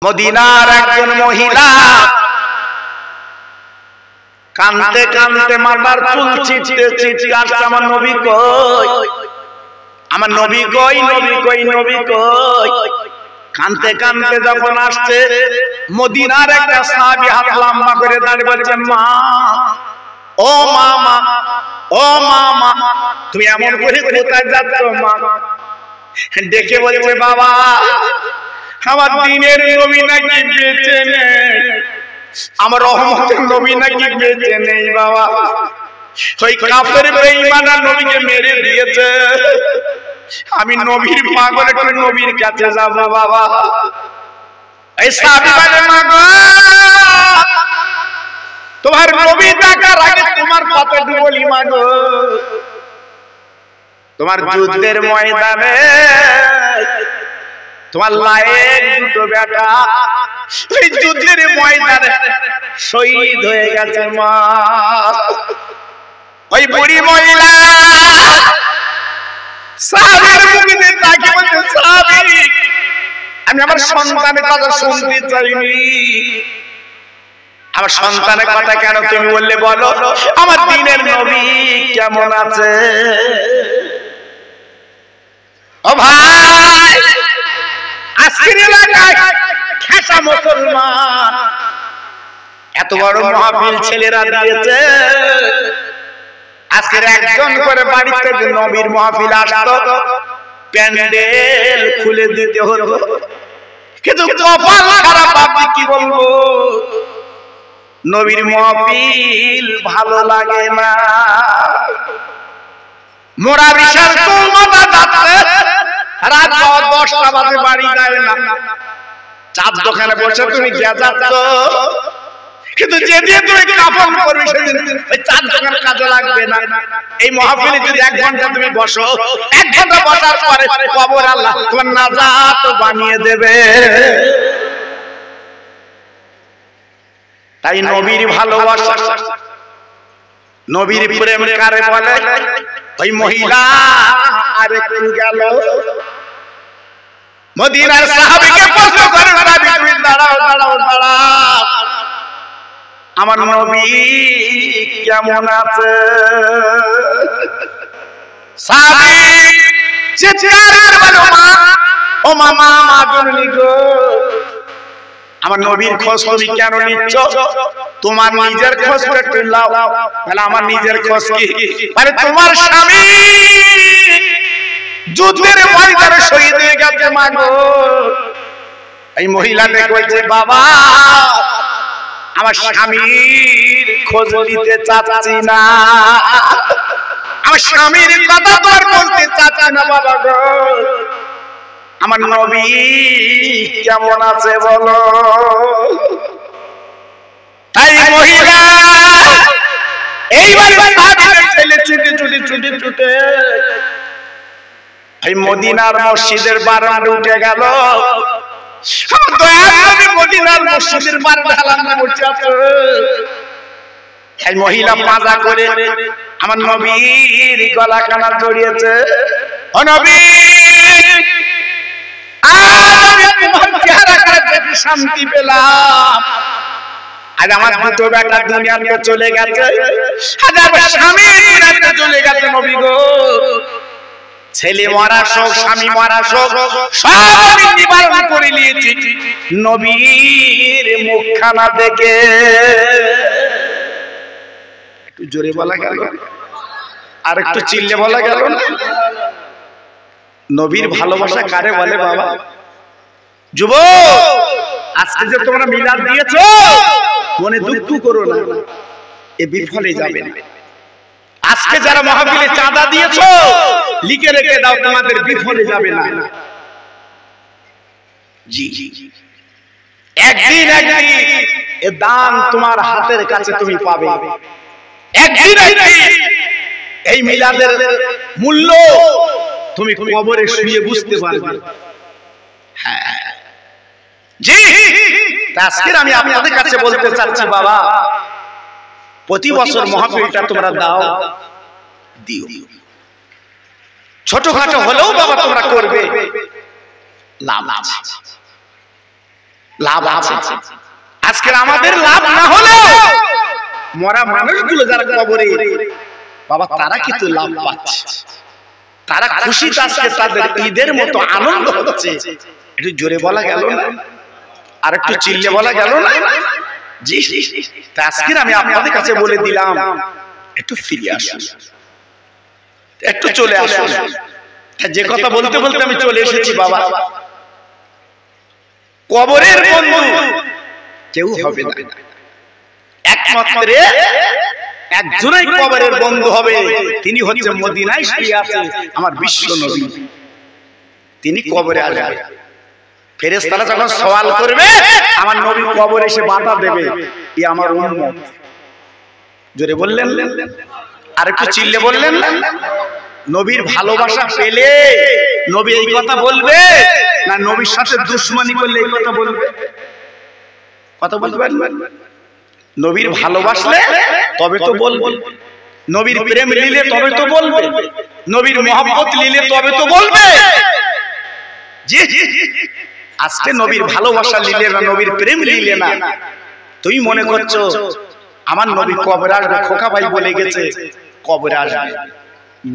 মদিনার একজন মহিলা কানতে কানতে মাথার চুল ছিটতে ছিটতে আসছে, আমার নবী কই, আমার নবী কই, নবী কই, নবী কই। কানতে কানতে যখন আসছে, মদিনার একটা সাহাবী হাত লম্বা করে দাঁড়িয়ে বলছেন, মা, ও মা, ও মা, তুমি এমন করে কোথায় যাচ্ছ মা? ডেকে বলছে, বাবা, আমার দ্বীনের নবী নাকি বেঁচে নেই, আমার রহমতের নবী নাকি বেঁচে নেই বাবা। ওই কাফের বেঈমান নবীকে মেরে দিয়েছে, আমি নবীর পাগল করে নবীর কাছে যাব বাবা। এই সাহাবী বলে, মা গো, তোমার নবী দেখার আগে তোমার কতটুকু বলি মা গো, তোমার যুদ্ধের ময়দানে তোমার লায়েক দুটো বেটা ওই যুদ্ধের ময়দানে শহীদ হয়ে গেছে মা। ওই বুড়ি মহিলা সাহাবীর মুখে তাকিয়ে বলছে, সাহাবী, আমি আমার সন্তানের কথা শুনতে চাইনি। আমার সন্তানের কথা কেন তুমি বললে বলো, আমার দ্বীনের নবী কেমন আছে? ও ভাই, আজকের এলাকায় খেসা মুসলমান এত বড় মাহফিল ছেলেরা দিয়েছে, আজকের একজন করে বাড়িতে নবীর মাহফিল আসতো, প্যান্ডেল খুলে দিতে হতো, কিন্তু কপাল খারাপ, আপনি কি বলবো, নবীর মাহফিল ভালো লাগে না। মোরা বিশাল কলমাতা যাচ্ছে, রাত 10টা বাজে বাড়ি যায় না, চার দোকানে বসে তুমি কে যাচ্ছ, কিন্তু যেদিন তুমি কাফন করবে সেদিন ওই চার দোকানে কাজে লাগবে না। এই মাহফিলে যদি 1 ঘন্টা তুমি বসো, 1 ঘন্টা বসার পরে কবর আল্লাহ তোমার নাজাত বানিয়ে দেবে। তাই নবীর ভালোবাসা, নবীর প্রেম কারে বলে? ওই মহিলা আরেকটু গেল মদিনার সাহাবীকে প্রশ্ন করে, নবী তুমি দাঁড়াও, দাঁড়াও, দাঁড়াও, আমার নবী কেমন আছে? সাহাবী চিৎকার করে বলে, মা, ও মামা, মা জননী গো, আমার নবীর খোঁজ তুমি কেন নিচ্ছ? তোমার নিজের খোঁজ একটু নাও। বলে, আমার নিজের খোঁজ কি? মানে তোমার স্বামী যুদ্ধের ময়দানে শহীদ হয়ে গেছে মা গো। এই মহিলা বলছে, বাবা, আমার স্বামীর খোঁজ নিতে চাচ্ছি না, আমার স্বামীর কথা তো আর বলতে চাচ্ছি না বাবা গো, আমার নবী কেমন আছে বলো। তাই মহিলা এইবার সাহাবীদের ছেলে ছুটে ছুটে ছুটে ছুটে এই মদিনার মসজিদের বারান্দায় উঠে গেল। মদিনার মসজিদের বারান্দায় বসে আছে। এই মহিলা মাজা করে আমার নবীর গলা কানা জড়িয়েছে। ও নবী, তোমার চেহারা দেখে শান্তি পেলাম। আজ আমার দুটো বেটা দুনিয়াতে চলে গেছে, আজ আমার স্বামী দুনিয়াতে চলে গেছে নবী গো। ছেলে মারা শোক, স্বামী মারা শোক, সব আমি নিবারণ করে নিয়েছি নবীর মুখখানা দেখে। একটু জোরে বলা গেল, আর একটু চিল্লে বলা গেল না? নবীর ভালোবাসা কারে বলে বাবা? যুবক, আজকে যে তোমরা মিলাদ দিয়েছো, মনে দুঃখ করো না, এ বিফলে যাবে না। আজকে যারা মাহফিলে চাঁদা দিয়েছো, লিখে রেখে দাও, তোমাদের বিফলে যাবে না। জি, একদিন একদিন এ দান তোমার হাতের কাছে তুমি পাবে। একদিন একদিন এই মিলাদের মূল্য তুমি কবরে শুয়ে বুঝতে পারবে। হ্যাঁ জি, আজকে আমি আপনাদের কাছে বলতে চাচ্ছি বাবা, প্রতি বছর মাহফিলটা তোমরা দাও, দিও, ছোটখাটো হলেও বাবা তোমরা করবে, লাভ আছে। লাভ আছে। আজকে আমাদের লাভ না হলেও মরা মানুষগুলো যারা কবরে বাবা তারা কিন্তু লাভ পাচ্ছে, তারা খুশি, আজকে তাদের ঈদের মতো আনন্দ হচ্ছে। একটু জোরে বলা গেল না, আর একটু চিল্লে বলা গেল না? জি, আজকে আমি আপনাদের কাছে বলে দিলাম একটু ফিরে আসুন, একটু চলে আসুন। যে কথা বলতে বলতে আমি চলে এসেছি বাবা, কবরের বন্ধু কেউ হবে না, একমাত্র একজনই কবরের বন্ধু হবে, তিনি হচ্ছে মদিনায় শুয়ে আছে আমার বিশ্ব নবী। তিনি কবরে আসবে, ফেরেশতারা যখন সওয়াল করবে আমার নবী কবরে এসে বাধা দেবে, ই আমার উম্মত। জোরে বললেন, আর একটু চিল্লে বললেন না? নবীর ভালোবাসা পেলে নবী এই কথা বলবে না নবীর সাথে দুশমনি করলে এই কথা বলবে? কথা বলতে পারবেন? নবীর ভালোবাসলে তবে তো বলবে, নবীর প্রেম নিলে তবে তো বলবে, নবীর মহব্বত নিলে তবে তো বলবে। জি, আজকে নবীর ভালোবাসা নিলে না, নবীর প্রেম নিলে না, তুমি মনে করছো আমার নবী কবরে আসবে, খোকা ভাই বলে গেছে কবরে আসবে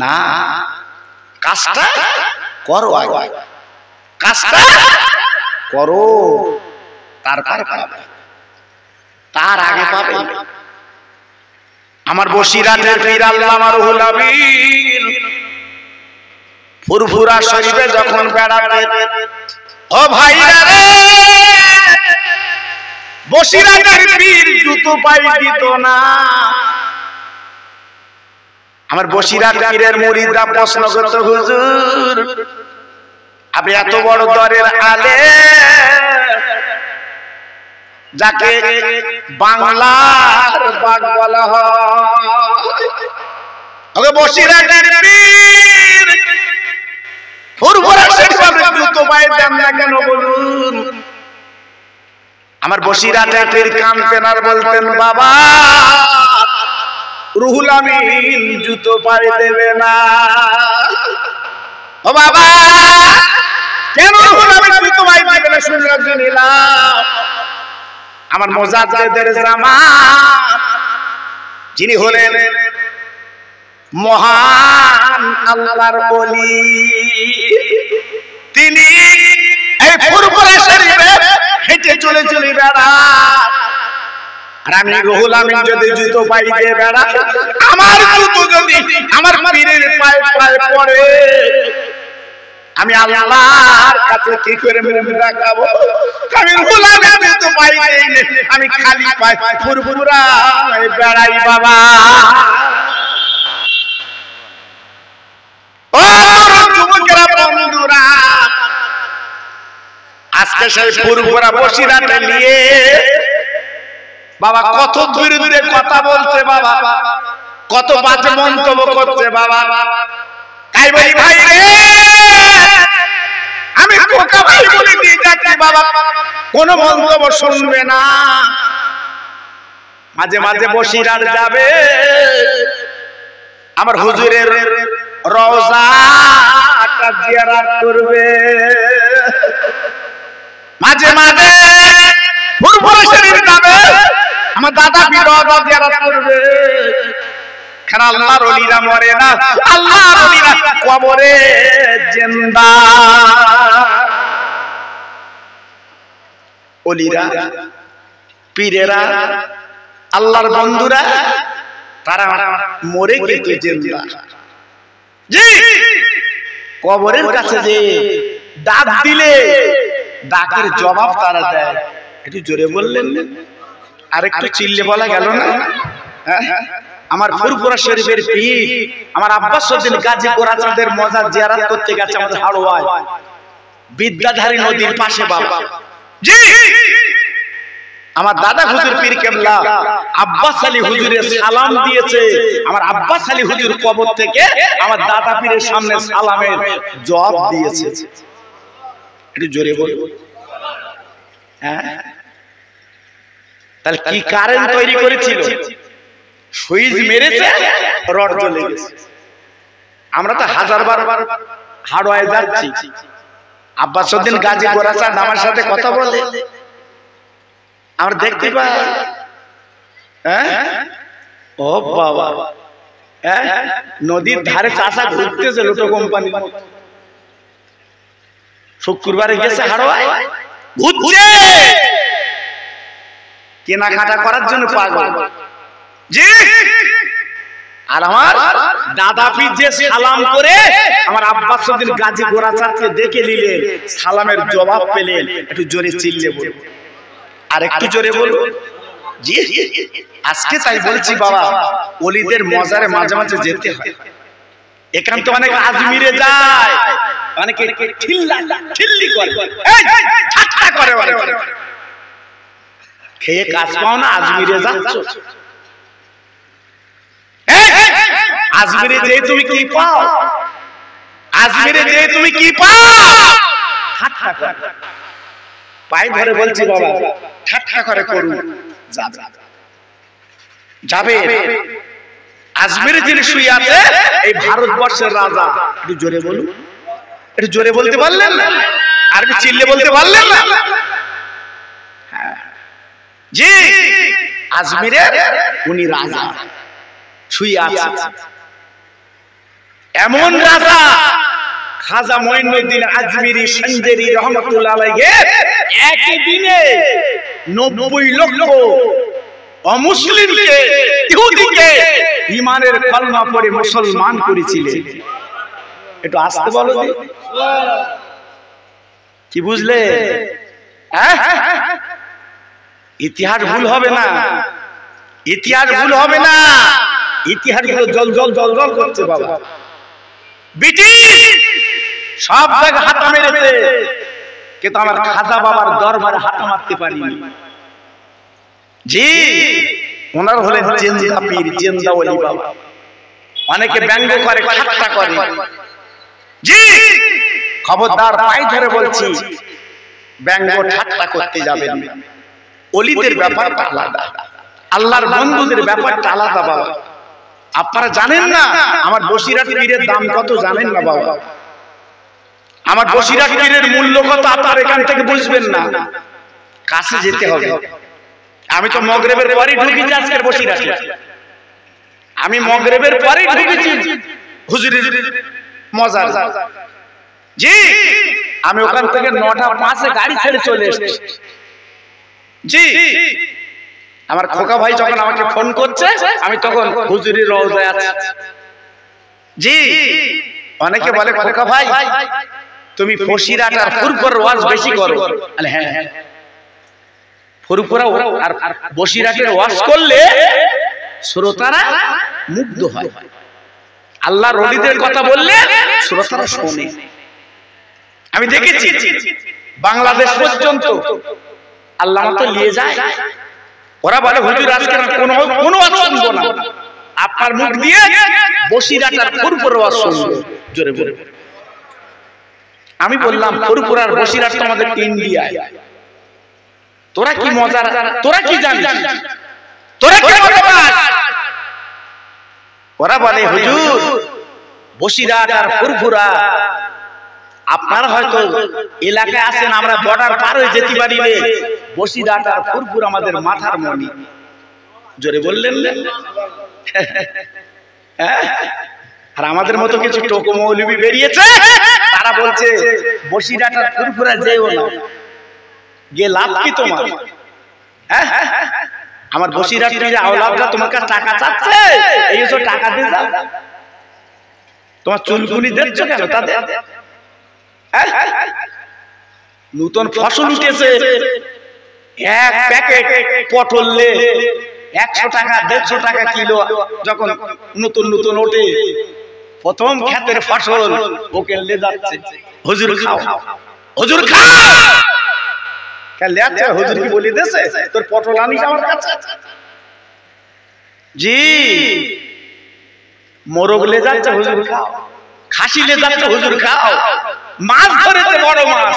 না। কাজটা করো, আগে কাজটা করো, তারপর পাবে, তার আগে পাবে। আমার বসিরাটের পীর আল্লামা রুহুল আমিন ফুরফুরা শরীফে যখন বেড়াতে, ও ভাইরা রে, বসিরাটের পীর জুতো পায়ে দিত না। আমার বসিরাট পীরের মুরিদরা প্রশ্ন করত, হুজুর আপনি এত বড় দরের আলেম, যাকে বাংলার বাঘ বলা হয়, বসিরাটের পীর ফুরফুরা শরীফে জুতো পায়ে দেন না কেন বলুন? আমার বসিরাটের পীর কাঁদতেন আর বলতেন, বাবা রুহুল আমিন জুতো পায়ে দেবে না। ও বাবা, কেন রুহুল আমিন জুতো পায়ে দেবে না? শুনলাম জানিলাম আমার মুজাদ্দিদের জামাত, যিনি হলেন মহান আল্লাহর ওলি, তিনি এই ফুরফুরা শরীফে হেঁটে চলে চলে বেড়ান। আর আমি রুহুল আমিন যদি জুতো পায়ে দিয়ে বেড়াই, আমার জুতো যদি আমার পীরের পায়ে পায়ে পড়ে, আমি আল্লাহর কাছে কি করে মুখ দেখাবো? আমি রুহুল আমিন জুতো পায়ে দিয়ে আমি খালি পায়ে ফুরফুরা বেড়াই বাবা। ও যুবকেরা, বন্ধুরা, আজকে সেই ফুরফুরা বসিরাটে নিয়ে বাবা কত দূরে দূরে কথা বলছে বাবা, কত বাজে মন্তব্য করছে বাবা। তাই বলি ভাই রে, আমি খোকা ভাই বলে দিয়ে যাচ্ছি বাবা, কোন মন্তব্য শুনবে না। মাঝে মাঝে বসিরাট যাবে, আমার হুজুরের রওজাটা জিয়ারত করবে, মাঝে মাঝে ফুরফুরা শরীফ যাবে, আমার দাদা পীর রওজা জিয়ারত করবে। কারণ আল্লাহর ওলিরা মরে না, আল্লাহর ওলিরা কবরে জিন্দা। ওলিরা, পীরেরা, আল্লাহর বন্ধুরা, তারা মরে কিন্তু জিন্দা। জি, কবরের কাছে যে ডাক দিলে ডাকের জবাব তারা দেয়। একটু জোরে বললেন, আর একটু চিল্লে বলা গেল না? আমার ফুরফুরা শরীফের পীর আমার আব্বাস উদ্দিন গাজী গোরাচাঁদের মজার জিয়ারত করতে গেছে আমাদের হাড়োয়ায়, বিদ্যাধারী নদীর পাশে বাবা। জি, আমার দাদা হুজুর পীর কেবলা আব্বাস আলী হুজুরের সালাম দিয়েছে। আমার আব্বাস আলী হুজুর কবর থেকে আমার দাদা পীরের সামনে সালামের জবাব দিয়েছে। একটু জোরে বল। হ্যাঁ, তাহলে কি কারেন্ট তৈরি করেছিল? সুইচ মেরেছে, রড জ্বলে গেছে। আমরা তো হাজারবার হাড়োয়ায় যাচ্ছি, আব্বাস উদ্দিন গাজী গোরাচাঁদ আমার সাথে কথা বলে, আমরা দেখতে পাই। ও বাবা, নদীর ধারে চাষা ঘুরতেছে লোটো কোম্পানি, শুক্রবারে গেছে হাড়োয়ায় ঘুরছে কেনাকাটা করার জন্য পাগল। জি, আর আমার দাদা পীর যে সালাম করে আমার আব্বাস উদ্দিন গাজী গোরাচাঁদকে দেখে নিলেন, সালামের জবাব পেলেন। একটু জোরে চিল্লে বলুন, আর একটু জোরে বলুন। জি, আজকে তাই বলছি বাবা, ওলিদের মজারে মাঝে মাঝে যেতে হয়। এখান তো অনেক আজমিরে যায়, অনেকে ঠিল্লি করে, ঠাট্টা করে, খেয়ে কাজ পাও না, আজমিরে যাচ্ছ। আজমিরে যে তুমি কি পাও, আজমিরে যে তুমি কি পাও, ঠাট্টা করে। পায়ে ধরে বলছি বাবা, ঠাট্টা করে করুন, যাবে। আজমিরে যিনি শুয়ে আছে, এই ভারতবর্ষের রাজা। একটু জোরে বলুন, একটু জোরে বলতে পারলেন না, আর একটু চিল্লে বলতে পারলেন না? জি, আজমিরে উনি রাজা শুয়ে আছে। এমন রাজা খাজা মঈনুদ্দিন আজমিরি সঞ্জেরি রহমাতুল্লাহ আলাইহি একই দিনে 90 লক্ষ অমুসলিমকে, ইহুদিকে ঈমানের কলমা পড়ে মুসলমান করেছিলেন। একটু আস্তে বলো দি, কি বুঝলে? ইতিহাস ভুল হবে না, ইতিহাস ভুল হবে না। ইতিহাস গুলো জল জল জল জল করছে বাবা। ব্রিটিশ সব জায়গায় হাতা মেরেছে, কিন্তু আমার খাজা বাবার দরবারে হাতা মারতে পারিনি। জি, ওনার হলেন জেন্দা পীর, জেন্দা ওলি বাবা। অনেকে ব্যঙ্গ করে, ঠাট্টা করে। জি, খবরদার, পায়ে ধরে বলছি, ব্যঙ্গ ঠাট্টা করতে যাবেন না। ওলিদের ব্যাপারটা আলাদা, আল্লাহর বন্ধুদের ব্যাপারটা আলাদা বাবা। আপনারা জানেন না আমার বসিরহাট পীরের দাম কত, জানেন না বাবা? আমার বসিরহাট পীরের মূল্য কত আপনারা এখান থেকে বুঝবেন না, কাছে যেতে হবে। আমি তো মগরিবের পরেই ঢুকেছি আজকের বসিরহাটে, আমি মগরিবের পরেই ঢুকেছি হুজুরের মজার। জি, আমি ওখান থেকে 9টা 5-এ গাড়ি ছেড়ে চলে এসেছি। জি, আমার খোকা ভাই যখন আমাকে ফোন করছে, আমি তখন হুজুরের রওজায় আছি। জি, অনেকে বলে খোকা ভাই তুমি বসিরহাট আর ফুরফুরার ওয়াজ বেশি করো। আরে হ্যাঁ, ফুরফুরা আর বসিরহাটের ওয়াজ করলে শ্রোতারা মুগ্ধ হয়, আল্লাহর ওলিদের কথা বললে শ্রোতারা শোনে। আমি দেখেছি বাংলাদেশ পর্যন্ত আল্লাহ মতো নিয়ে যায়। ওরা বলে হুজুর আজকে কোনো ওয়াজ শুনবো না, আপনার মুখ দিয়ে বসিরহাট আর ফুরফুরার ওয়াজ শুনবো। জোরে বলে আমি বললাম, ফুরফুরা আর বসিরহাট তো আমাদের ইন্ডিয়ায়, তোরা কি মজা, তোরা কি জানিস, তোরা কি মজা পাস? ওরা বলে হুজুর বসিরহাট আর ফুরফুরা, আপনারা হয়তো এলাকায় আছেন, আমরা বর্ডার পার হয়ে যেতে পারি রে। বসিরহাট আর ফুরফুরা আমাদের মাথার মণি। জোরে বললেন না? আর আমাদের মতো কিছু টোকো মৌলবি বেরিয়েছে, তারা বলছে বসিরহাট আর ফুরফুরা যেও না, গিয়ে লাভ কি তোমার? আমার বসিরহাট থেকে আওলাদরা তোমার কাছে টাকা চাচ্ছে, এই সব টাকা দিয়ে যাও। তোমার চুলকুনি দিচ্ছ কেন তাদের? নতুন ফসল উঠেছে, এক প্যাকেট পটল 100 টাকা 150 টাকা কিলো। যখন নতুন নতুন ওঠে, প্রথম ক্ষেতের ফসল, ওকে লে যাচ্ছে, হুজুর খাও, হুজুর খাও। হুজুর কি বলে দিয়েছে তোর পটল আনিস আমার কাছে? জি, মোরগ লে যাচ্ছে, হুজুর খাও। খাসি লে যাচ্ছে, হুজুর খাও। মাছ ধরেছে, বড় মাছ,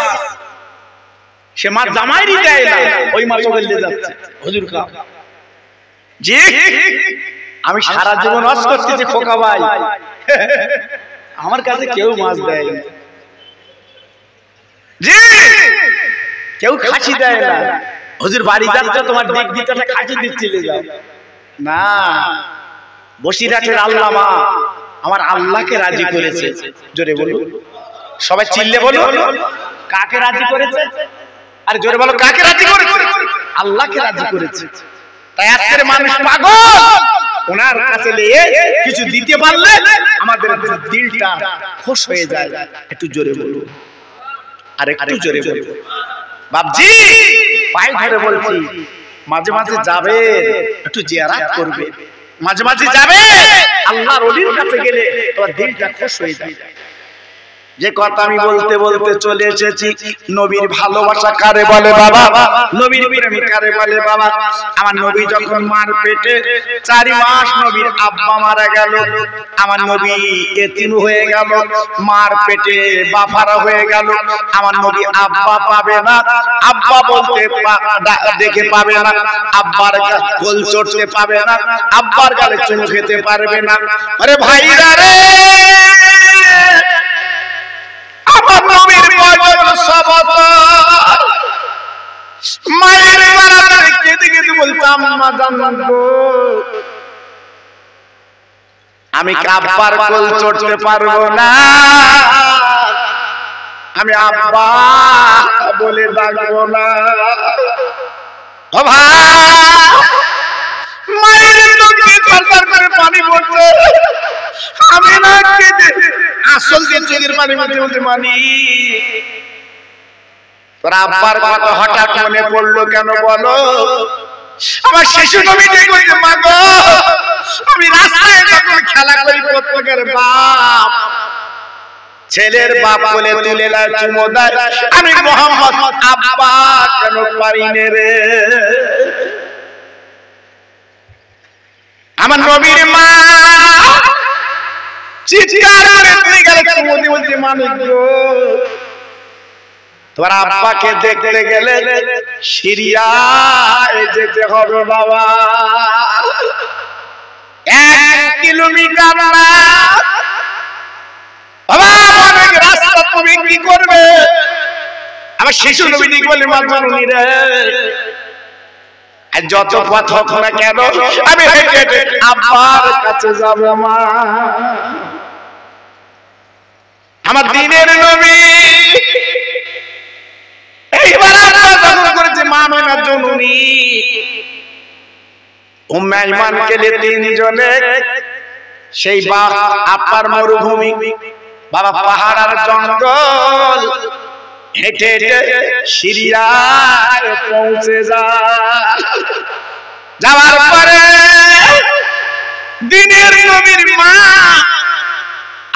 সে মাছ জামাইরই দেয় না, ওই মাছ ওকে লে যাচ্ছে, হুজুর খাও। জি, আমি সারা জীবন ওয়াজ করতেছি খোকা ভাই, আমার কাছে কেউ মাছ দেয় না। জি, কেউ খাসি দেয় না, হুজুর বাড়ি যাচ্ছে তোমার দিক দিতে খাঁচি দিচ্ছিলে যাও না, বসিরহাটের আল্লামা আমার আল্লাহকে রাজি করেছে। জোরে বলুন, সবাই চিল্লে বলুন, কাকে রাজি করেছে? আর জোরে বলো, কাকে রাজি করেছে? আল্লাহকে রাজি করেছে। তাই আজকের মানুষ পাগল, ওনার কাছে নিয়ে কিছু দিতে পারলে আমাদের দিলটা খুশ হয়ে যায়। একটু জোরে বলুন, আর একটু জোরে বলুন। বাপজি পায়ে ধরে বলছি, মাঝে মাঝে যাবে, একটু জিয়ারত করবে, মাঝে মাঝে যাবে, আল্লাহর ওলির কাছে গেলে তোমার দিলটা খুশ হয়ে যায়। যে কথা আমি বলতে বলতে চলে এসেছি, নবীর ভালোবাসা কারে বলে বাবা, নবীর প্রেম কারে বলে বাবা। আমার নবী যখন মার পেটে 4 মাস নবীর আব্বা মারা গেল, আমার নবী এতিম হয়ে গেল, মার পেটে বাফারা হয়ে গেল। আমার নবী আব্বা পাবে না, আব্বা বলতে দেখে পাবে না, আব্বার কোল চড়তে পাবে না, আব্বার গালে চুমু খেতে পারবে না। আরে ভাইরা রে, আমার নবীর বয়স 6 বছর, মায়ের বাড়াতে কেঁদে কেঁদে বলতাম, মা জানবো আমি আব্বার কোল চড়তে পারবো না, আমি আব্বা বলে ডাকবো না। ও ভাই, মায়ের চোখে ঝরঝর করে পানি পড়ছে, আমি না কেঁদে আসল যে চোখের পানি মধ্যে মধ্যে মানি। তোর আব্বার কথা হঠাৎ মনে পড়লো কেন বলো? আমার শিশু নবী বলছে, মা গো আমি রাস্তায় যখন খেলা করি, প্রত্যেকের বাপ ছেলের বাপ বলে তুলে না চুমো দেয়, আমি মোহাম্মদ আব্বা কেন পারি না রে? আমার নবীর মা চিৎকার করে তুই গেলে চুমো দিয়ে বলছে, মানিক গো তোমার আব্বাকে দেখতে গেলে সিরিয়ায় যেতে হবে বাবা, 1 কিলোমিটার না বাবা, অনেক রাস্তা, তুমি কি করবে? আমার শিশু নবী বলে, মা জননী রে, যত পথ হোক না কেন আমি হেঁটে হেঁটে আব্বার কাছে যাব মা। আমার দিনের নবী এইবার আল্লাহ করেছে, মা মেনা জননী উম্মে আইমানকে নিয়ে 3 জনে সেই আপার মরুভূমি, বাবা পাহাড় আর জঙ্গল হেঁটে হেঁটে সিরিয়ায় পৌঁছে যাওয়ার পরে দিনের নবীর মা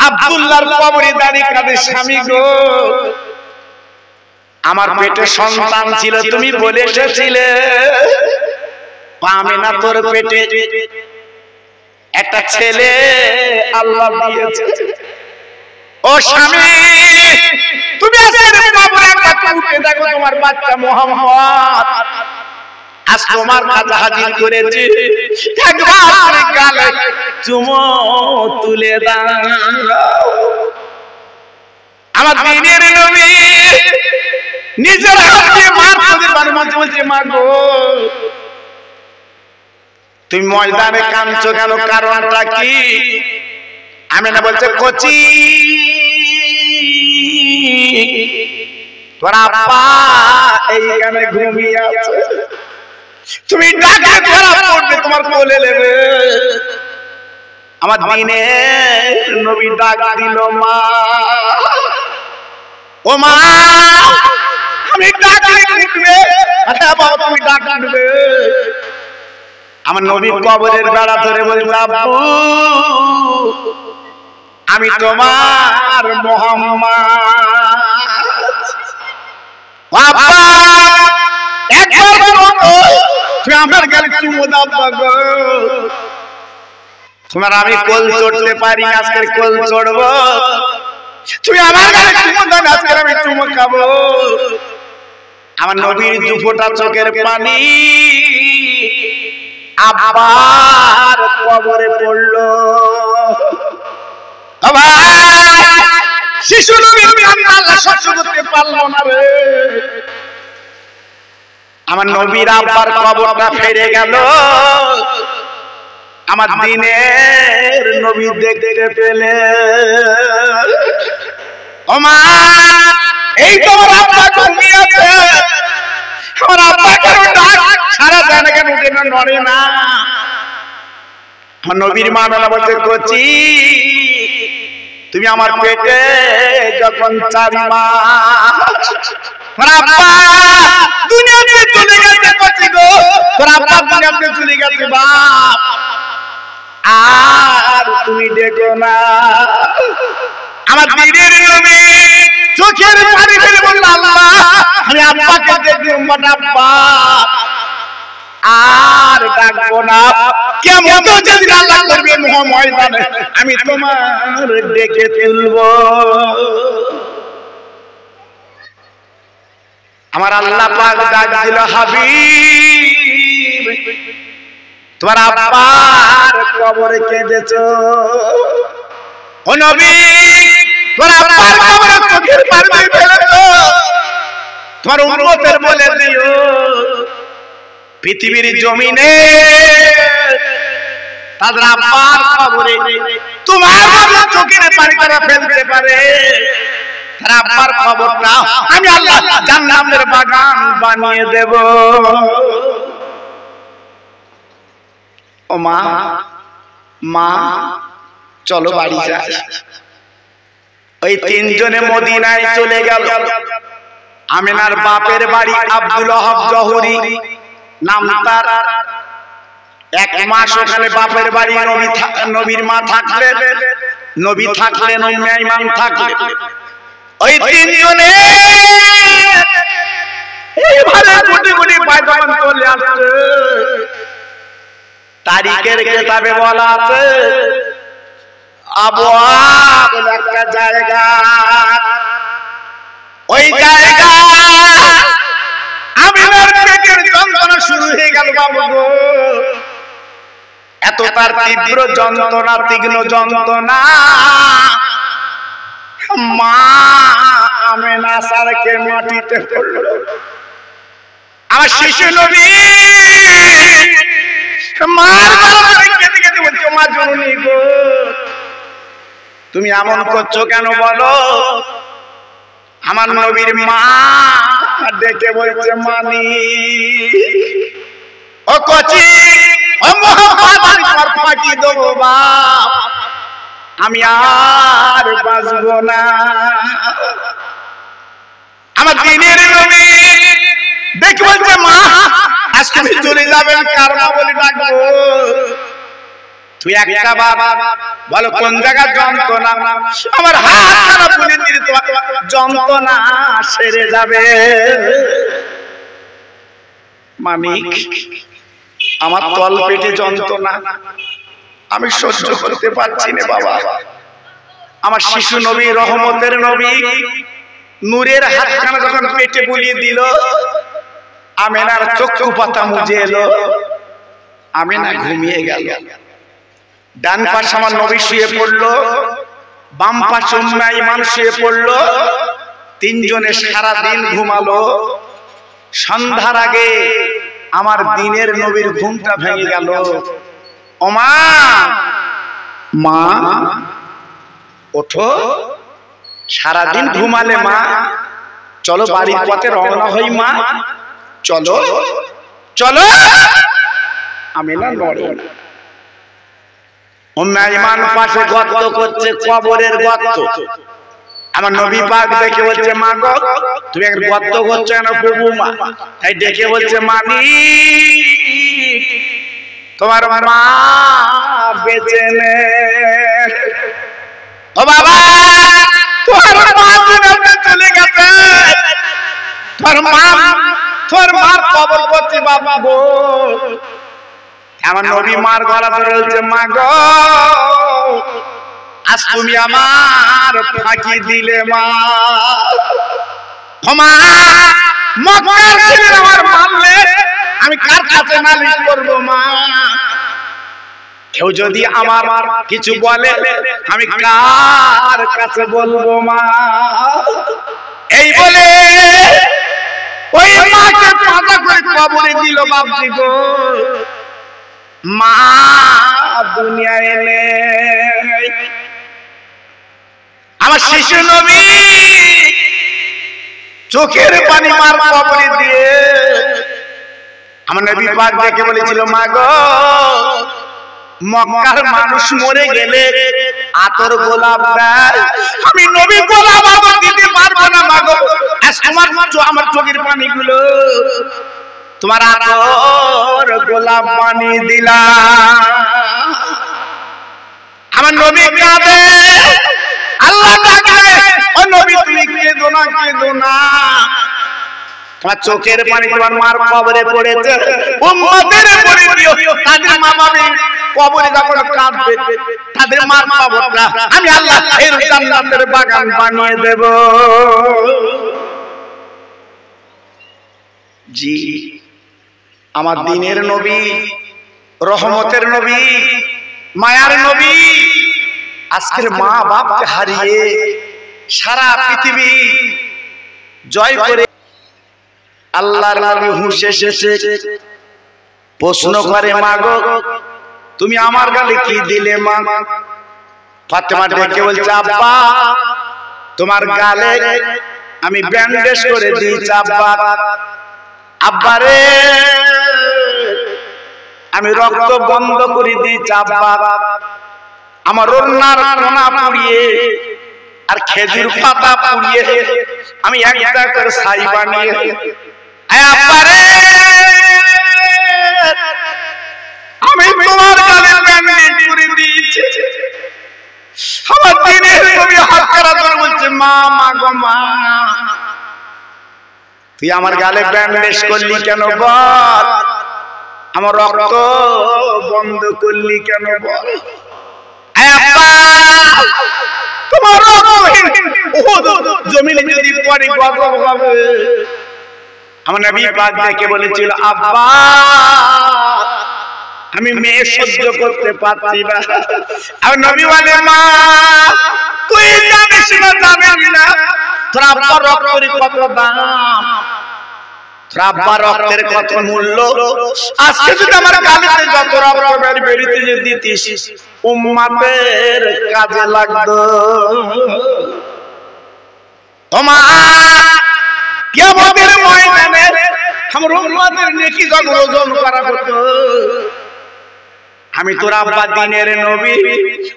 আব্দুল্লাহর কবরে দাঁড়িয়ে কাঁদে, স্বামী গো আমার পেটে সন্তান ছিল, তুমি বলে এসেছিলে আমিনা তোর পেটে একটা ছেলে আল্লাহ দিয়েছে। ও স্বামী, তুমি আজকের কবরে একবার উঠে দেখো, তোমার বাচ্চা মুহাম্মদ আজ তোমার কাছে হাজির করেছি, একবার গালে চুমো তুলে দাও। আমার দিনের নবী নিজের হাতে মার তোদের বাড়ি মাঝে বলছে, মা গো তুমি ময়দানে কাঁদছো কেন, কারণটা কি? আমিনা বলছে, কচি তোর আব্বা এইখানে ঘুমিয়ে আছে, তুমি ডাকলে ধরা পড়বে, তোমার কোলে নেবে। আমার দিনের নবী ডাক দিল, মা ও মা আমি ডাকলে উঠবে, আরে বাবা তুমি ডাক উঠবে। আমার নবী কবরের বেড়া ধরে বলছে, আব্বু আমি তোমার মুহাম্মদ। বাবা একবার তুই আমার গালে চুমো দাও গো, তোমার আমি কোল চড়তে পারি, আজকের কোল চড়বো, তুমি আমার গালে চুমো দাও, আজকে আমি চুমো খাবো। আমার নবীর 2 ফোঁটা চোখের পানি আবার কবরে পড়লো। শিশু নবী আমি আল্লাহ সহ্য করতে পারলো না রে, আমার নবীর আব্বার কবরটা ফিরে গেল, আমার দিনের নবী দেখতে পেলে। ও মা, এই তো আমার আব্বা ঘুমিয়ে আছে, আমার আব্বা কেন ডাক সারা যায় না, কেন উঠে না, নড়ে না? আমার নবীর মা বলা বলতে, কচি তুমি আমার পেটে যখন 4 মাস, তোর আব্বা দুনিয়াতে চলে গেছে, কচি গো তোর আব্বা দুনিয়াতে চলে গেছে বাপ, আর তুমি দেখো না। আমার দিনের নবী চোখের পানি ফেলে বলল, আল্লাহ আমি আব্বাকে দেখবো না বাপ, আর ডাকবো না, কেমন যেদিন আল্লাহ করবে ময়দানে আমি তোমার ডেকে তুলবো। আমার আল্লাহ পাক ডাক দিল, হাবিব তোমার আব্বার কবরে কেঁদেছো, ও নবী তোমার আব্বার কবরে চোখের পানি ফেলেছো, তোমার উম্মতের বলে দিও পৃথিবীর জমিনে তাদের আব্বার কবরে তোমার মতো চোখের পানি তারা ফেলতে পারে, তার আব্বার কবরটা আমি আল্লাহ জান্নাতের বাগান বানিয়ে দেব। ও মা, মা চলো বাড়ি যাই। ওই 3 জনে মদিনায় চলে গেল। আমিনার বাপের বাড়ি আব্দুল ওয়াহাব জহুরি নাম তার। 1 মাস ওখানে বাপের বাড়ি, নবীর মা থাকলেন, নবী থাকলেন, উম্মে আইমান থাকলেন। ওই 3 জনে এইভাবে গুটি গুটি পায়দান চলে আসছে। তারিখের কিতাবে বলা আছে আবওয়া বলে একটা জায়গা, ওই জায়গা আমিনার পেটের যন্ত্রণা শুরু হয়ে গেল বাবু গো। এত তার তীব্র যন্ত্রণা, তীক্ষ্ণ যন্ত্রণা, মা আমিনা সারকে মাটিতে পড়ল। আমার শিশু নবী মার গলায় কেঁদে কেঁদে বলছে, মা জননী গো তুমি এমন করছো কেন বলো? আমার নবীর মা ডেকে বলছে, মানি ও কচি, ও মোহাম্মদ তোমার ফাঁকি দেবো বাপ, আমি আর বাঁচবো না। আমার দিনের নবী দেখে বলছে, মা আজ তুমি চলে যাবেন, কার মা বলে ডাকবো? তুই একটা বাবা বলো কোন জায়গার যন্ত্রণা, আমার হাতখানা তুলে দিলে তোমার যন্ত্রণা সেরে যাবে। মানিক আমার তল পেটে যন্ত্রণা আমি সহ্য করতে পারছি না বাবা। আমার শিশু নবী, রহমতের নবী, নূরের হাতখানা যখন পেটে বুলিয়ে দিল, আমিনার চক্ষু পাতা মুজে এলো, আমিনা ঘুমিয়ে গেল। ডান পাশে আমার নবী শুয়ে পড়লো, বাম পাশে উম্মে আইমান শুয়ে পড়লো। 3 জনে সারা দিন ঘুমালো। সন্ধ্যার আগে আমার দিনের নবীর ঘুমটা ভেঙে গেল। ও মা, মা ওঠো, সারাদিন ঘুমালে মা, চলো বাড়ির পথে রওনা হই মা, চলো চলো। আমিনা নড়ে না। উম্মে আইমান পাশে গর্ত করছে, কবরের গর্ত। আমার নবী পাক দেখে বলছে, মা গো তুমি এক গর্ত করছো কেন প্রভু? মা তাই ডেকে বলছে, মানি তোমার মা বেঁচে নেই। ও বাবা, তোমার মা দুনিয়াতে চলে গেছে, তোর মার কবর করছে বাবা গো। আমার নবী মার গলা ধরে বলছে, মা গো আজ তুমি আমার ফাঁকি দিলে মা। ক্ষমা, মক্কার ছেলে আমার মারলে আমি কার কাছে নালিশ করব মা? কেউ যদি আমার কিছু বলে আমি কার কাছে বলবো মা? এই বলে ওই মাকে পাতা করে কবরে দিল বাপজি গো। মা দুনিয়ায় নেই, আমার শিশু নবী চোখের পানি মার কবরে দিয়ে আমার নবী পাক দেখে বলেছিল, মা গো মক্কার মানুষ মরে গেলে আতর গোলাপ দেয়, আমি নবী গোলাপ আতর দিতে পারবো না মা গো, আমার চোখের পানিগুলো তোমার আতর গোলাপ পানি দিলাম। আমার নবী কাঁদে, আল্লাহ ডাকে, ও নবী তুমি কেঁদো না, কেঁদো না, তোমার চোখের পানি তোমার মার কবরে পড়েছে, উম্মতের পড়ে দিও, তাদের মা বাবা কবরে যখন কাঁদবে তাদের মার কবরটা আমি আল্লাহ এর জান্নাতের বাগান বানিয়ে দেব। জি, আমার দ্বীনের নবী, রহমতের নবী, মায়ার নবী আজকের মা বাপকে হারিয়ে সারা পৃথিবী জয় করে আল্লাহর নবী হুঁশ এসেছে, প্রশ্ন করে, মা গো তুমি আমার গালে কি দিলে মা? ফাতেমা ডেকে বলছে, আব্বা তোমার গালে আমি ব্যান্ডেজ করে দিয়েছি আব্বা। আব্বা রে আমি রক্ত বন্ধ করে দিয়েছি আব্বা, আমার ওড়নার কোনা পুড়িয়ে আর খেজুর পাতা পুড়িয়ে আমি একটা করে ছাই বানিয়ে আব্বা রে আমি তোমার গালে ব্যান্ডেজ করে দিয়েছি। আমার দ্বীনের নবী হাত খাড়া করে বলছে, মা মা গো মা তুই আমার গালে ব্যান্ডেজ করলি কেন বল, আমার রক্ত বন্ধ করলি কেন বল? তোমার জমিনে যদি পরে গজব হবে। আমার নবী পাক দেখে বলেছিল, আব্বা আমি মেয়ে সহ্য করতে পারছি না। আর নবী বলে, মা তুই জানিস না, জানিস না তোর আব্বার রক্তের কত দাম, তোর আব্বার রক্তের কত মূল্য। আজকে যদি আমার গালিতে যত রক্ত বেরিতে যে দিতিস উম্মতের কাজে লাগতো। ও মা কিয়ামতের ময়দানে আমার উম্মতের নেকি যখন ওজন করা হতো, আমি তোর আব্বা দ্বীনের নবী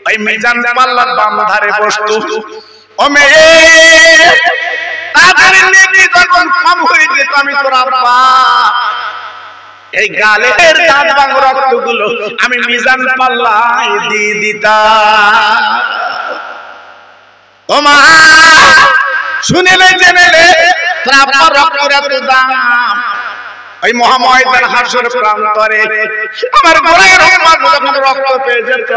ওই মিজান পাল্লার বাম ধারে বসতো। ও মেয়ে তাদের নেকি যখন কম হয়ে যেত আমি তোর আব্বা এই গালের দাঁত ভাঙা রক্তগুলো আমি মিজান পাল্লায় দিয়ে দিতাম। ও মা শুনেলে জেনেলে তোর আব্বার রক্তের এত দাম, ওই মহাময়দান হাসর প্রান্তরে আমার গোলার উম্মত যখন রক্ত পেয়ে যেত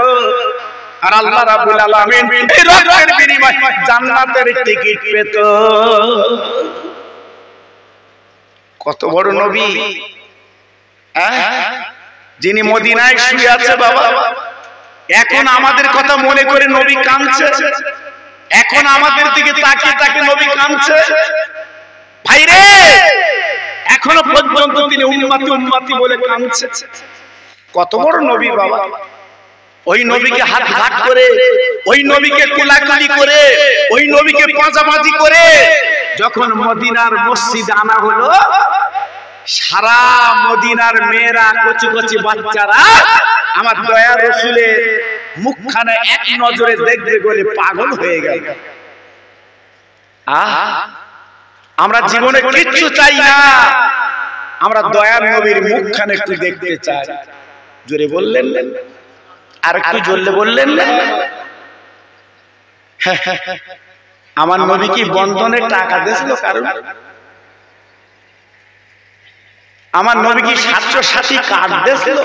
আর আল্লাহ রাব্বুল আলামিন এই রক্তের বিনিময়ে জান্নাতের টিকিট পেত। কত বড় নবী, যিনি মদিনায় শুয়ে আছে বাবা। এখন আমাদের কথা মনে করে নবী কাঁদছে, এখন আমাদের দিকে তাকিয়ে তাকিয়ে নবী কাঁদছে। ভাইরে এখনো পর্যন্ত তিনি উম্মতি উম্মতি বলে কাঁদছে। কত বড় নবী বাবা। ওই নবীকে হাত হাত করে, ওই নবীকে কোলাকুলি করে, ওই নবীকে পাঁচাপাঁচি করে যখন মদিনার মসজিদে আনা হলো, সারা মদিনার মেয়েরা কচি কচি বাচ্চারা আমার দয়ার রাসূলের মুখখানে এক নজরে দেখবে বলে পাগল হয়ে গেল। আমরা জীবনে কিচ্ছু চাই না, আমরা দয়ার নবীর মুখখানে একটু দেখতে চাই। জোরে বললেন, আর একটু জোরে বললেন। আমার নবী কি বন্ধনে টাকা দিয়েছিল কারণ? আমার নবী কি ৭৬০ কার্ড দিয়েছিল?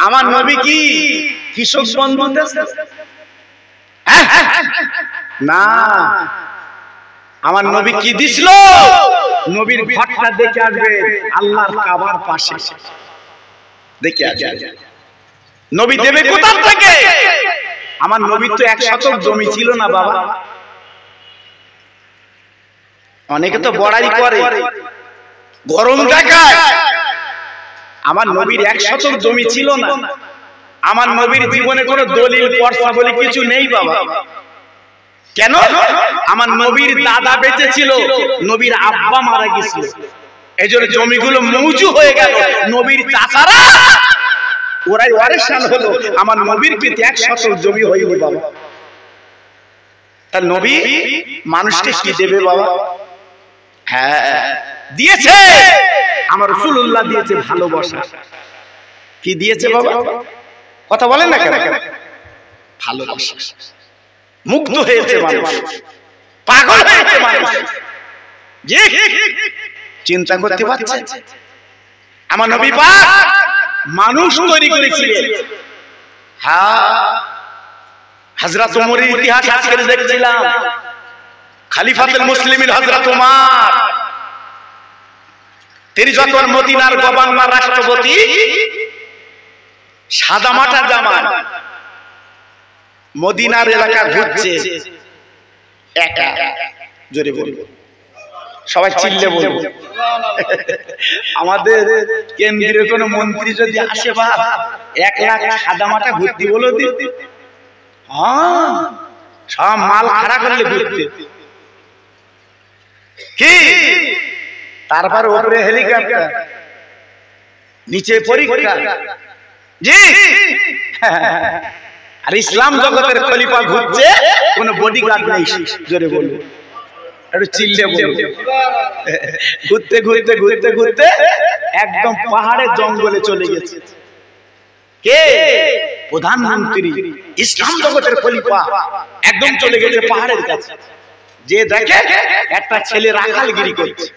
আমার নবী কি কৃষক বন্ধন দিয়েছিল? না, আমার নবী কি দিছিল? নবীর ঘরটা দেখে আসবে আল্লাহর কাবার পাশে, দেখে আসবে। নবী দেবে কোথা থেকে? আমার নবীর তো ১ শতক জমি ছিল না বাবা। অনেকে তো বড়াই করে, গরম দেখায়। আমার নবীর 1 শতক জমি ছিল না। আমার নবীর জীবনে কোনো দলিল পর্চা বলে কিছু নেই বাবা। কেন? আমার নবীর দাদা বেঁচে ছিল, নবীর আব্বা মারা গেছিল, এজন্য জমিগুলো মৌজু হয়ে গেল। নবীর চাচারা ওরাই ওয়ারিসান হলো, আমার নবীর প্রতি 1 শতক জমি হয়নি বাবা। তার নবী মানুষকে কি দেবে বাবা? হ্যাঁ দিয়েছে, আমার রাসূলুল্লাহ দিয়েছে ভালোবাসা। কি দিয়েছে বাবা? কথা বলেন না কেন? ভালোবাসা। মুগ্ধ হয়েছে মানুষ, পাগল হয়েছে মানুষ। জি, চিন্তা করতে পারছেন? আমার নবী পাক মানুষ তৈরি করেছিলেন। হ্যাঁ, হযরত ওমরের ইতিহাস আজকে দেখছিলাম। খলিফাতুল মুসলিমিন হযরত ওমর, তিনি যখন মদিনার গভর্নর রাষ্ট্রপতি, সাদামাটা জামা, মদিনার এলাকা ঘুরছে একা। জোরে বলবো, সবাই চিল্লে বলবো। আমাদের কেন্দ্রীয় কোন মন্ত্রী যদি আসে বা 1 লাখ সাদামাটা ঘুরতে বলো দিতে, হ্যাঁ সব মাল খাড়া করলে ঘুরতে। কি তারপর উপরে হেলিকপ্টার, নিচে পরীক্ষা। জি, আর ইসলাম জগতের খলিফা ঘুরছে, কোন বডিগার্ড নেই। জোরে বলবো, একটু চিল্লে বলবো। ঘুরতে ঘুরতে ঘুরতে ঘুরতে একদম পাহাড়ের জঙ্গলে চলে গেছে। কে? প্রধানমন্ত্রী, ইসলাম জগতের খলিফা একদম চলে গেছে পাহাড়ের কাছে। যে দেখে একটা ছেলে রাখালগিরি করছে,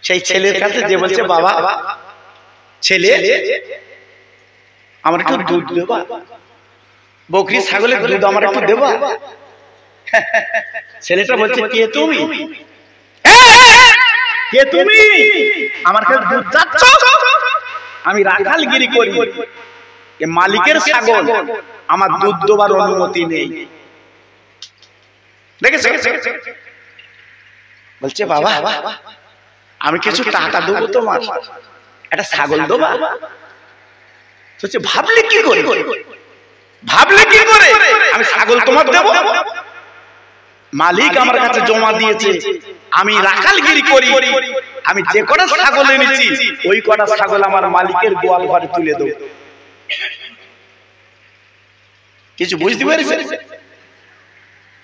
সেই ছেলের কাছে যে বলছে, বাবা ছেলে আমার একটু দুধ দেবা, বকরি ছাগলের দুধ আমার একটু দেবা। ছেলেটা বলছে, কে তুমি? কে তুমি? আমার কাছে দুধ চাচ্ছ? আমি রাখালগিরি করি, এ মালিকের ছাগল, আমার দুধ দেবার অনুমতি নেই। দেখেছো? বলছে, বাবা আমি কিছু টাকা দেবো তোমার, একটা ছাগল দেবা। ভাবলে কি করে? ভাবলে কি করে আমি ছাগল তোমার দেবো? মালিক আমার কাছে জমা দিয়েছে, আমি রাখালগিরি করি, আমি যে কটা ছাগল এনেছি ওই কটা ছাগল আমার মালিকের গোয়াল ঘরে তুলে দেবো। কিছু বুঝতে পেরেছে?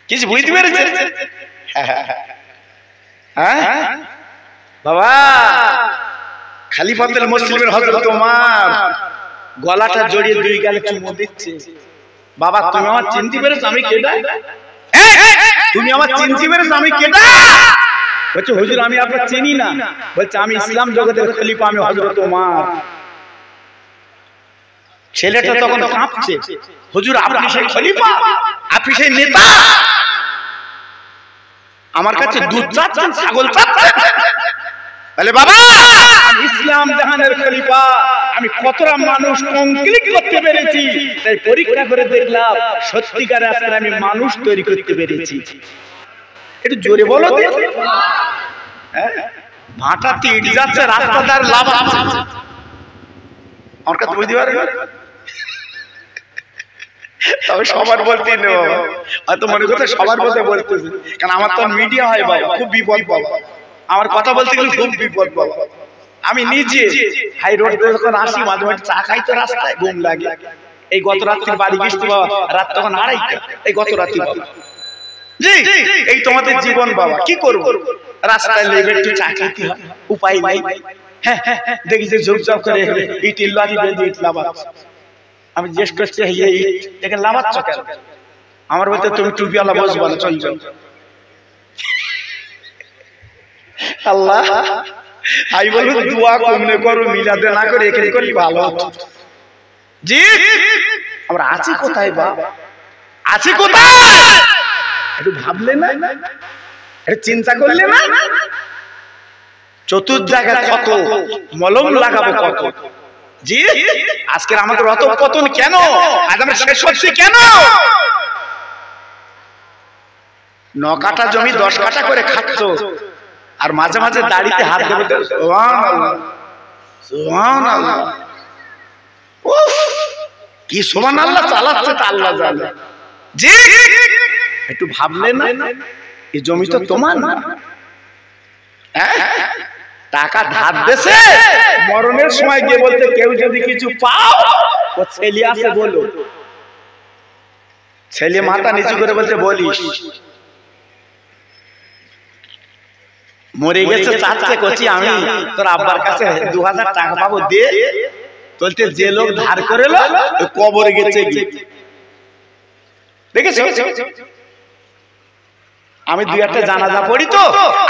কিছু বুঝতে পেরেছে? হ্যাঁ বাবা, খলিফাতুল মুসলিমিন হযরত ওমর গলাটা জড়িয়ে 2 গালে চুমু দিচ্ছে। বাবা তুমি আমার চিনতে পেরেছো আমি কেডা? তুমি আমার চিনতে পেরেছো আমি কেডা? বলছে, হুজুর আমি আপনাকে চিনি না। বলছে, আমি ইসলাম জগতের খলিফা, আমি হযরত ওমর। ছেলেটা তখন কাঁপছে, হুজুর আপনি সেই খলিফা, আপনি সেই নেতা, আমার কাছে দুধ চাচ্ছেন, ছাগল চাচ্ছেন? বলে, বাবা ইসলাম জাহানের খলিফা, আমি কতটা মানুষ কমপ্লিট করতে পেরেছি, তাই পরীক্ষা করে দেখলাম সত্যিকারে আজকে আমি মানুষ তৈরি করতে পেরেছি। একটু জোরে বলো। ভাটা তীর যাচ্ছে, রাস্তাদার লাভ আছে, আমার কাছে বুঝতে পারে না। তবে সবার বলতে নেই বাবা, হয়তো মনে করতে সবার বলতে বলতেছে, কারণ আমার তো মিডিয়া হয় বাবা, খুব বিপদ বাবা, আমার কথা বলতে গেলে খুব বিপদ বাবা। আমি নিজে হাই রোড যখন আসি, মাঝে মাঝে চা খাই তো রাস্তায় ঘুম লাগে। এই গত রাত্রির বাড়ি গেছি বাবা, রাত তখন 2:30, এই গত রাত্রি বাবা। জি, এই তোমাদের জীবন বাবা, কি করবো? রাস্তায় লেগে একটু চা খেতে হয়, উপায় নাই। হ্যাঁ দেখি যে ঝুপঝাপ করে ইটির লাঠি বেঁধে ইট লাভাচ্ছে। আমি জিজ্ঞেস করছি, দেখে লাভাচ্ছ কেন? আমার বলতে, তুমি টুপিওয়ালা বসবো না, চল যাও। আল্লাহ আমি বলবো, দোয়া কমনে করো, মিলাদে না করে এখানে করি ভালো হতো। জি, আমরা আছি কোথায় বাবা? আছি কোথায়? একটু ভাবলে না, একটু চিন্তা করলে না? চতুর্থ জায়গায় কত মলম লাগাবো কত। জি, আজকের আমাদের অত পতন কেন? আজ আমরা শেষ হচ্ছি কেন? 9 কাঠা জমি 10 কাঠা করে খাচ্ছ, আর মাঝে মাঝে দাড়িতে হাত দেবে সুবহানাল্লাহ সুবহানাল্লাহ। উফ, কি সুবহানাল্লাহ চালাচ্ছে তা আল্লাহ জানে। জি, একটু ভাবলে না এই জমি তো তোমার না, টাকা ধার দেছে, মরণের সময় গিয়ে বলতে কেউ যদি কিছু পাও, ও ছেলে আছে বলো, ছেলে মাথা নিচু করে বলতে বলিস মরে গেছে, চাচ্ছে করছি আমি তোর আব্বার কাছে 2000 টাকা পাবো দে, বলতে যে লোক ধার করে কবরে গেছে। দেখেছো, আমি 2-1টা জানাজা পড়ি তো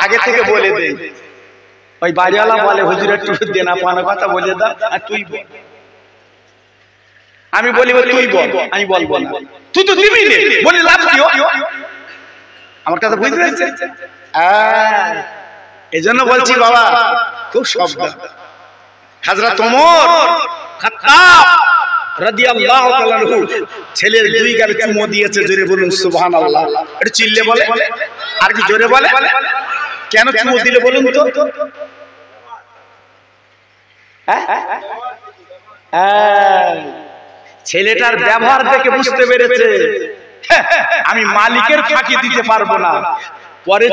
আগে থেকে বলে দেই, ওই বাড়িওয়ালা বলে হুজুর একটু দেনা পাওনা কথা বলে দাও, আর তুই বল। আমি বলি তুই বল, আমি বলবো না, তুই তো দিবি না, বলি লাভ কি? আমার কথা বুঝতে পেরেছে? এজন্য বলছি বাবা খুব সাবধান। হযরত ওমর খাত্তাব রাদিয়াল্লাহু তাআলা আনহু ছেলের 2 গালে চুমো দিয়েছে, জোরে বলুন সুবহানাল্লাহ। একটু চিল্লে বলে, আর কি জোরে বলে, কেন চুমো দিলে বলুন তো? ছেলেটার ব্যবহার দেখে বুঝতে পেরেছে আমি মালিকের ফাঁকি দিতে পারবো না। পরে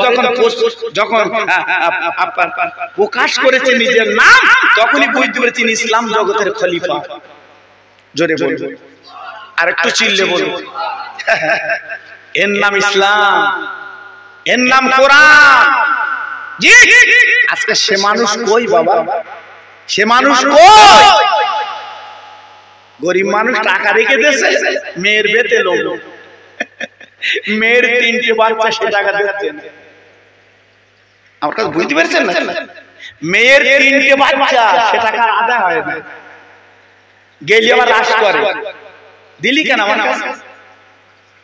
যখন প্রকাশ করেছে নিজের নাম, তখনই বুঝতে পেরেছি ইসলাম জগতের খলিফা। জোরে বলুন, আর একটু চিল্লে বলুন। এর নাম ইসলাম, এর নাম কোরআন। জি, আজকে সে মানুষ কই বাবা, সে মানুষ কই? গরিব মানুষ টাকা রেখে দিয়েছে, মেয়ের বেতে লোক, মেয়ের 3টে বাচ্চা, সে টাকা দিচ্ছে না। আমার কাছে বুঝতে পেরেছেন না? মেয়ের 3টে বাচ্চা, সে টাকা আদায় হয় না, গেলি আবার রাশ করে, দিলি কেন আমার কাছে?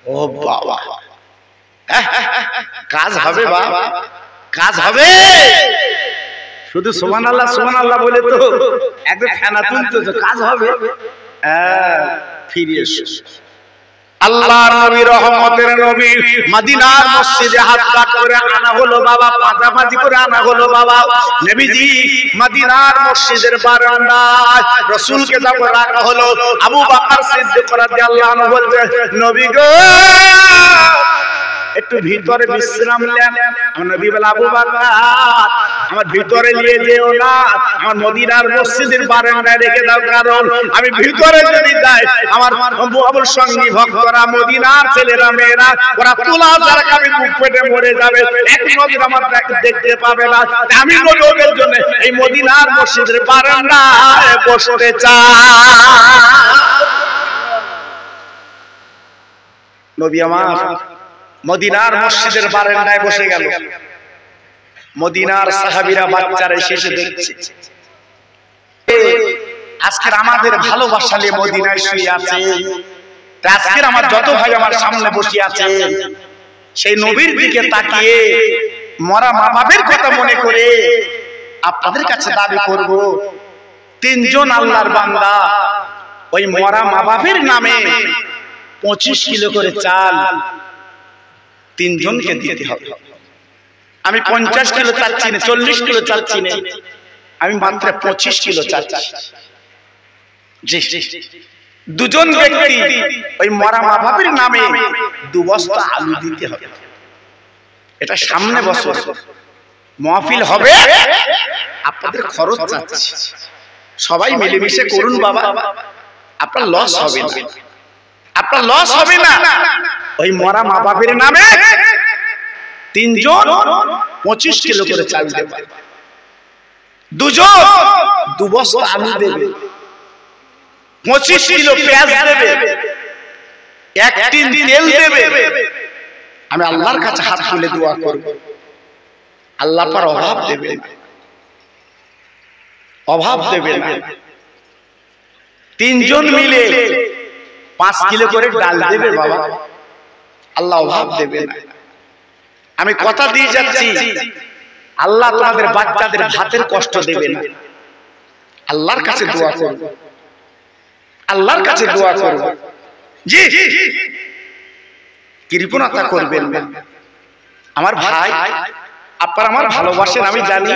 ও বাবা, কাজ হবে বাবা, কাজ হবে। শুধু সুবহানাল্লাহ সুবহানাল্লাহ বলে তো একদম ফেনা তুলতেছে, কাজ হবে। ফিরে এসো। আল্লাহর নবী, রহমতের নবী, মদিনার মসজিদে হাত কাট করে আনা হলো বাবা, পাজামাজি করে আনা হলো বাবা। নবীজি মদিনার মসজিদের বারান্দায় রাসূলকে যখন রাখা হলো, আবু বকর সিদ্দিক রাদিয়াল্লাহু আনহু বলতে, নবী গো একটু ভিতরে বিশ্রাম নেন। আমার নবী বলে, আবু বকর আমার ভিতরে নিয়ে যেও না, আমার মদিনার মসজিদের বারান্দায় রেখে দাও, কারণ আমি ভিতরে যদি যাই আমার সঙ্গী ভক্তরা, মদিনার ছেলেরা মেয়েরা, ওরা তুলা যারা আমি বুক পেটে মরে যাবে, এক নজর আমার দেখতে পাবে না। আমি নবীর জন্য এই মদিনার মসজিদের বারান্দায় বসতে চাই। নবী আমার মদিনার মসজিদের বারান্দায় বসে গেল। মদিনার সাহাবীরা বাচ্চারা এসে দেখছে আজকের আমাদের ভালোবাসা নিয়ে মদিনায় শুয়ে আছে। আজকের আমার যত ভাই আমার সামনে বসে আছে, সেই নবীর দিকে তাকিয়ে মরা মা বাবার কথা মনে করে আপনাদের কাছে দাবি করব, 3 জন আল্লাহর বান্দা ওই মরা মা বাবার নামে 25 কিলো করে চাল 3 জনকে দিতে হবে। আমি 50 কিলো চাচ্ছি না, 40 কিলো চাচ্ছি না, আমি মাত্র 25 কিলো চাচ্ছি। জি, 2 জন ব্যক্তি ওই মরা মা বাবার নামে 2 বস্তা আলু দিতে হবে। এটা সামনে বছর মাহফিল হবে, আপনাদের খরচ চাচ্ছি, সবাই মিলেমিশে করুন বাবা, আপনার লস হবে না, আপনার লস হবে না। ওই মরা মা বাবার নামে 3 জন 25 কিলো করে চাল দেবে, 2 জন 2 বস্তা আলু দেবে, 25 কিলো পেঁয়াজ দেবে, 1 টিন তেল দেবে। আমি আল্লাহর কাছে হাত তুলে দোয়া করব, আল্লাহ পার অভাব দেবে না, অভাব দেবে না। 3 জন মিলে 5 কিলো করে ডাল দেবে বাবা, আল্লাহ অভাব দেবে না। আমি কথা দিয়ে যাচ্ছি, আল্লাহ তোমাদের বাচ্চাদের ভাতের কষ্ট দেবে না। আল্লাহর কাছে দোয়া করব, আল্লাহর কাছে দোয়া করব। জি, কৃপণতা করবেন না। আমার ভাই, আপনারা আমার ভালোবাসেন আমি জানি।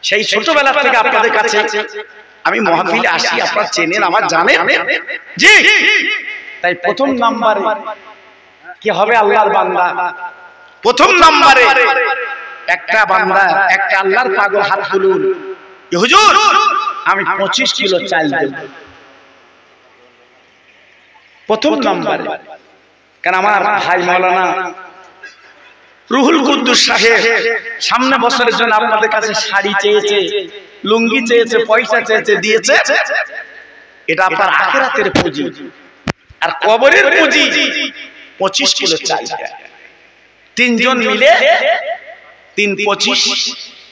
সেই ছোটবেলা থেকে আপনাদের কাছে আমি মাহফিলে আসি, আপনারা চেনেন, আমার জানেন। জি, তাই প্রথম নাম্বারে কি হবে? আল্লাহর বান্দা। প্রথম নাম্বারে একটা বান্দা, একটা আল্লাহর পাগল হাত তুলুন, হুজুর আমি 25 কিলো চাল দেব। প্রথম নাম্বারে। কারণ আমার ভাই মাওলানা রুহুল কুদ্দুস সাহেব সামনে বছরের জন্য আপনাদের কাছে শাড়ি চেয়েছে, লুঙ্গি চেয়েছে, পয়সা চেয়েছে, দিয়েছে। এটা আপনার আখিরাতের পুঁজি, আর কবরের পুঁজি 25 কিলো চাল। তিনজন মিলে 3-25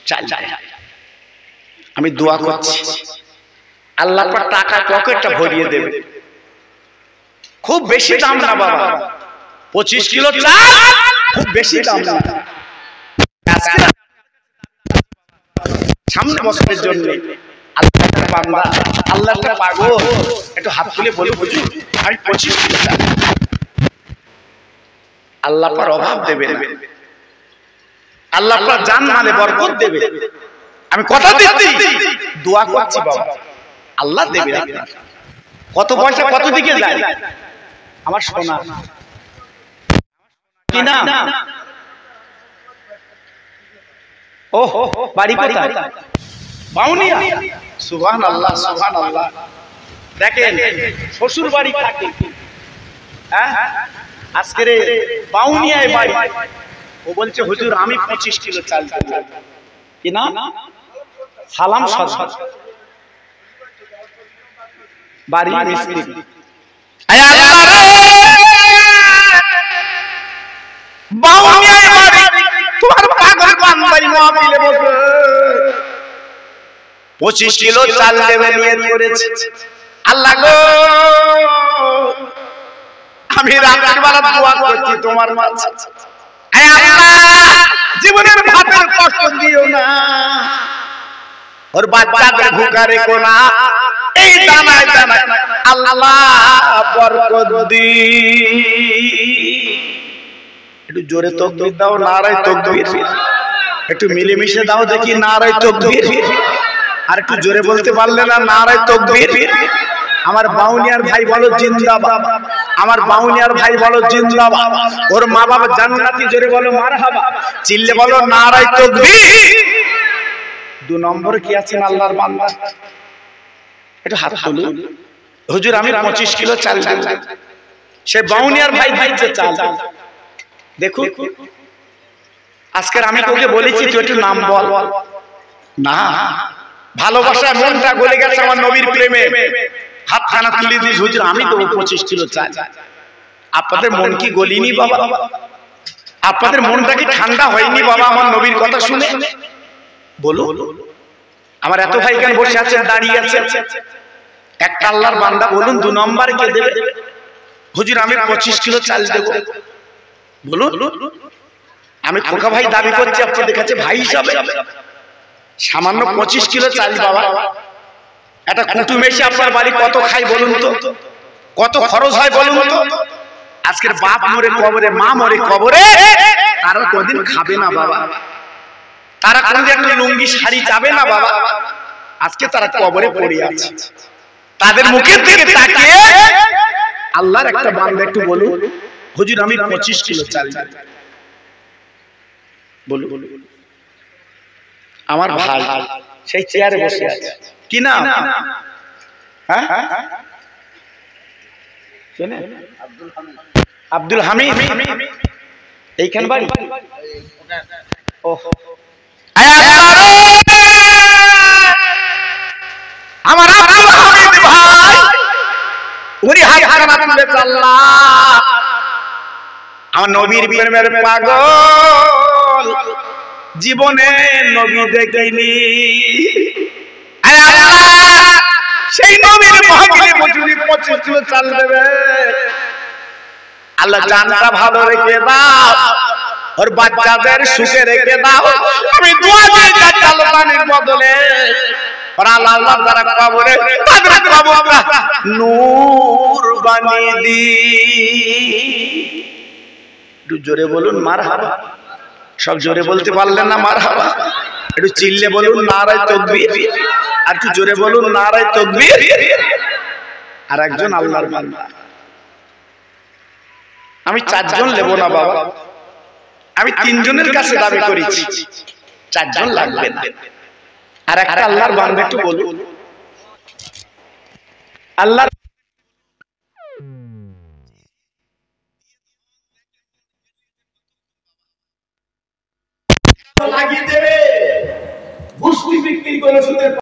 চাল। আমি দোয়া করছি আল্লাহ পাক টাকা পকেটটা ভরিয়ে দেবে। খুব বেশি দাম না বাবা, 25 কিলো চাল খুব বেশি দাম না। সামনে বছরের জন্য আল্লাহর বান্দা, আল্লাহর পাগল একটু হাত তুলে বলে বুঝুন আমি 25 কিলো চাল। আল্লাহ পাক অভাব দেবে না, আল্লাহ পাক জান্নাতে বরকত দেবে। আমি কথা দিচ্ছি, দোয়া করছি বাবা, আল্লাহ দেবে। কত পয়সা কত দিকে যায় আমার সোনা কি না? ও বাড়ি কোথায়? বাউনিয়া। সুবহানাল্লাহ, সুবহানাল্লাহ। দেখেন শ্বশুর বাড়ি থাকে, হ্যাঁ আজকে বাউনিয়ায় বাড়ি। ও বলছে হুজুর আমি 25 কিলো চাল চাই। কি না? সালাম সরকার বাড়ি মিস্ত্রি। আয় আল্লাহ রে, বাউনিয়ায় বাড়ি, তোমার পাগল বান্দাই মাহফিলে বসে 25 কিলো চাল দেবে নিয়ত করেছে। আল্লাহ গো, আমি রাত্রিবেলা দোয়া করছি তোমার মাঝে, আয় আল্লাহ জীবনের ভাতের কষ্ট দিও না, ওর বাচ্চাদের ভুকা রেখো না, এই দানায় দানায় আল্লাহ বরকত দি। একটু জোরে তাকবীর দাও, নারায়ে তাকবীর। একটু মিলেমিশে দাও দেখি, নারায়ে তাকবীর। আর একটু জোরে বলতে পারলে না, নারায়ে তাকবীর। আমার বাউনিয়ার ভাই বলো জিন্দাবাদ, আমার বাউনিয়ার ভাই বলো জিন্দাবাদ। ওর মা বাবা জান্নাতি, জোরে বলো মারহাবা, চিল্লে বলো নারায়ে তাকবীর। 2 নম্বরে কি আছেন আল্লাহর বান্দা? একটু হাত তুলুন, হুজুর আমি 25 কিলো চাল দেব। সে বাউনিয়ার ভাই দিচ্ছে চাল। দেখুন আজকের আমি তোকে বলেছি তুই একটু নাম বল না, ভালোবাসা মনটা গলে গেছে আমার নবীর প্রেমে। হাত খানা তুলে দিস, হুজুর আমি তো 25 কিলো চাল। আপনাদের মন কি গলিনি বাবা? আপনাদের মনটা কি ঠান্ডা হয়নি বাবা আমার নবীর কথা শুনে? বলো, আমার এত ভাই কেন বসে আছেন, দাঁড়িয়ে আছেন? একটা আল্লাহর বান্দা বলুন 2 নম্বর কে দেবে? হুজুর আমি 25 কিলো চাল দেব। বলুন, আমি খোকা ভাই দাবি করছি আপনাদের কাছে ভাই হিসাবে। সামান্য 25 কিলো চাল বাবা, একটা কুটুম এসে আপনার বাড়ি কত খাই বলুন তো? কত খরচ হয় বলুন তো? আজকের বাপ মরে কবরে, মা মরে কবরে, তারা কোনদিন খাবে না বাবা, তারা কোনদিন একটা লুঙ্গি শাড়ি যাবে না বাবা। আজকে তারা কবরে পড়ে আছে। তাদের মুখের দিকে তাকিয়ে আল্লাহর একটা বান্দা একটু বলুন হুজুর আমি 25 কিলো চাল দেব। বলুন, আমার ভাই সেই চেয়ারে বসে আছে, কি না? হ্যাঁ আব্দুল হামিদ, এইখান বাড়ি। আমার আব্দুল হামিদ ভাই, উনি হাত খানা তুলে চাল্লা, আমার নবীর প্রেমের পাগল, জীবনে নবী দেখিনি। সেই নবীর মাহফিলে বসে 25 কিলো চাল দেবে। আল্লাহ জানটা ভালো রেখে দাও, ওর বাচ্চাদের সুখে রেখে দাও। আমি দোয়া করি চাল পানির বদলে আল্লাহ তারা কবরে তাদের কবরটা নূর বানিয়ে দি। একটু জোরে বলুন মারহাবা। সব জোরে বলতে পারলেন না মারহাবা? একটু চিল্লে বলুন নারায়ে তাকবীর, আর একটু জোরে বলুন নারায়ে তাকবীর। আর একজন আল্লাহর বান্দা, আমি 4 জন নেব না বাবা, আমি 3 জনের কাছে দাবি করেছি, 4 জন লাগবে না। আর একটা আল্লাহর বান্দা একটু বলুন আল্লাহ লাগিয়ে দেবে, গোষ্ঠী বিক্রি করে সুদের